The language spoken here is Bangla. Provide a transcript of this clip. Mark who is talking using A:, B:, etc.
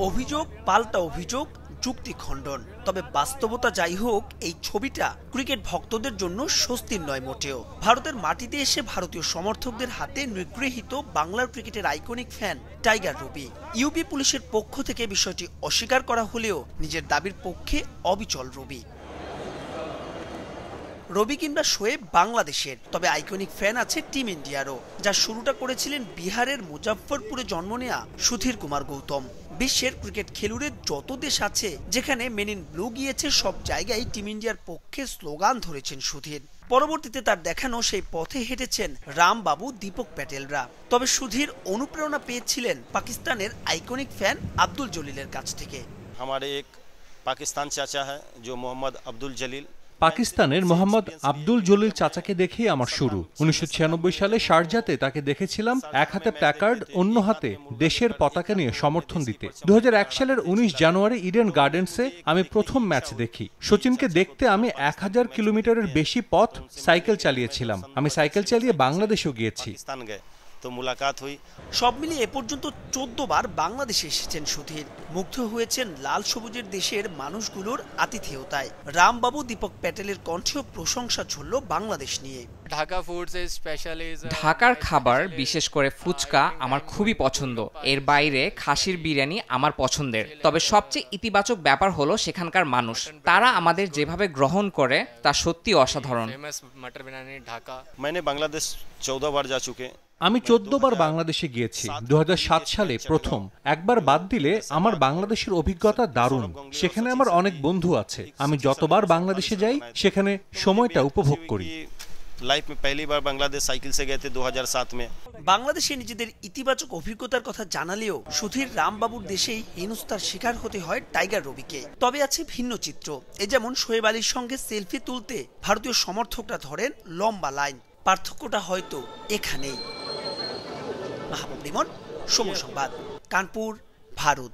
A: অভিযোগ পাল্টা অভিযোগ, যুক্তি খণ্ডন। তবে বাস্তবতা যাই হোক, এই ছবিটা ক্রিকেট ভক্তদের জন্য স্বস্তির নয় মোটেও। ভারতের মাটিতে এসে ভারতীয় সমর্থকদের হাতে নিগৃহীত বাংলার ক্রিকেটের আইকনিক ফ্যান টাইগার রবি। ইউপি পুলিশের পক্ষ থেকে বিষয়টি অস্বীকার করা হলেও নিজের দাবির পক্ষে অবিচল রবি। রবি কিংবা শোয়েব বাংলাদেশের, তবে আইকনিক ফ্যান আছে টিম ইন্ডিয়ারও, যার শুরুটা করেছিলেন বিহারের মুজাফফরপুরে জন্ম নেয়া সুধীর কুমার গৌতম। বিশ্বের ক্রিকেট খেলুড়ে যত দেশ আছে যেখানে মেন ইন ব্লু গিয়েছে, সব জায়গায় টিম ইন্ডিয়ার পক্ষে স্লোগান ধরেছেন সুধীর। পরবর্তীতে তার দেখানো সেই পথে হেঁটেছেন রামবাবু, দীপক প্যাটেলরা। তবে সুধীর অনুপ্রেরণা পেয়েছিলেন পাকিস্তানের আইকনিক ফ্যান আব্দুল জলিলের কাছ থেকে।
B: আমার এক পাকিস্তান চাচা হ্যায় जो मोहम्मद अब्दुल जलील।
C: পাকিস্তানের মোহাম্মদ আব্দুল জলিল চাচাকে দেখেই আমার শুরু। 1996 সালে শারজাতে তাকে দেখেছিলাম এক হাতে প্ল্যাকার্ড, অন্য হাতে দেশের পতাকা নিয়ে সমর্থন দিতে। 2001 সালের 19 জানুয়ারি ইডেন গার্ডেন্সে আমি প্রথম ম্যাচ দেখি। সচিনকে দেখতে আমি 1000 কিলোমিটারের বেশি পথ সাইকেল চালিয়েছিলাম। আমি সাইকেল চালিয়ে বাংলাদেশেও গিয়েছি।
B: তো মুলাকাত হই।
A: সব মিলিয়ে এ পর্যন্ত 14 বার বাংলাদেশে এসেছেন সুধীর। মুগ্ধ হয়েছেন লাল সবুজের দেশের মানুষগুলোর আতিথেয়তায়। রামবাবু, দীপক প্যাটেলের কণ্ঠেও প্রশংসা ঝরল বাংলাদেশ নিয়ে।
D: ঢাকার খাবার, বিশেষ করে ফুচকা আমার খুবই পছন্দ। এর বাইরে খাসির বিরিয়ানি আমার পছন্দের। তবে সবচেয়ে ইতিবাচক ব্যাপার হলো সেখানকার মানুষ। তারা আমাদের যেভাবে গ্রহণ করে তা সত্যি অসাধারণ।
B: मैंने बांग्लादेश 14 बार जा चुके।
C: আমি 14 বার বাংলাদেশে গিয়েছি। 2007 সালে প্রথম। একবার বাদ দিলে আমার বাংলাদেশের অভিজ্ঞতা দারুণ। সেখানে আমার অনেক বন্ধু আছে। আমি যতবার বাংলাদেশে যাই সেখানে সময়টা উপভোগ করি।
B: লাইফ में पहली बार बांग्लादेश साइकिल से गए थे 2007 में।
A: বাংলাদেশে নিজেদের ইতিবাচক অভিজ্ঞতার কথা জানালেও সুধীর রামবাবুর দেশেই হেনস্থার শিকার হতে হয় টাইগার রবিকে। তবে আছে ভিন্ন চিত্র। এ যেমন শোয়েব আলীর সঙ্গে সেলফি তুলতে ভারতীয় সমর্থকরা ধরেন লম্বা লাইন। পার্থক্যটা হয়তো এখানেই। মাহবুব লিমন, সময় সংবাদ, কানপুর, ভারত।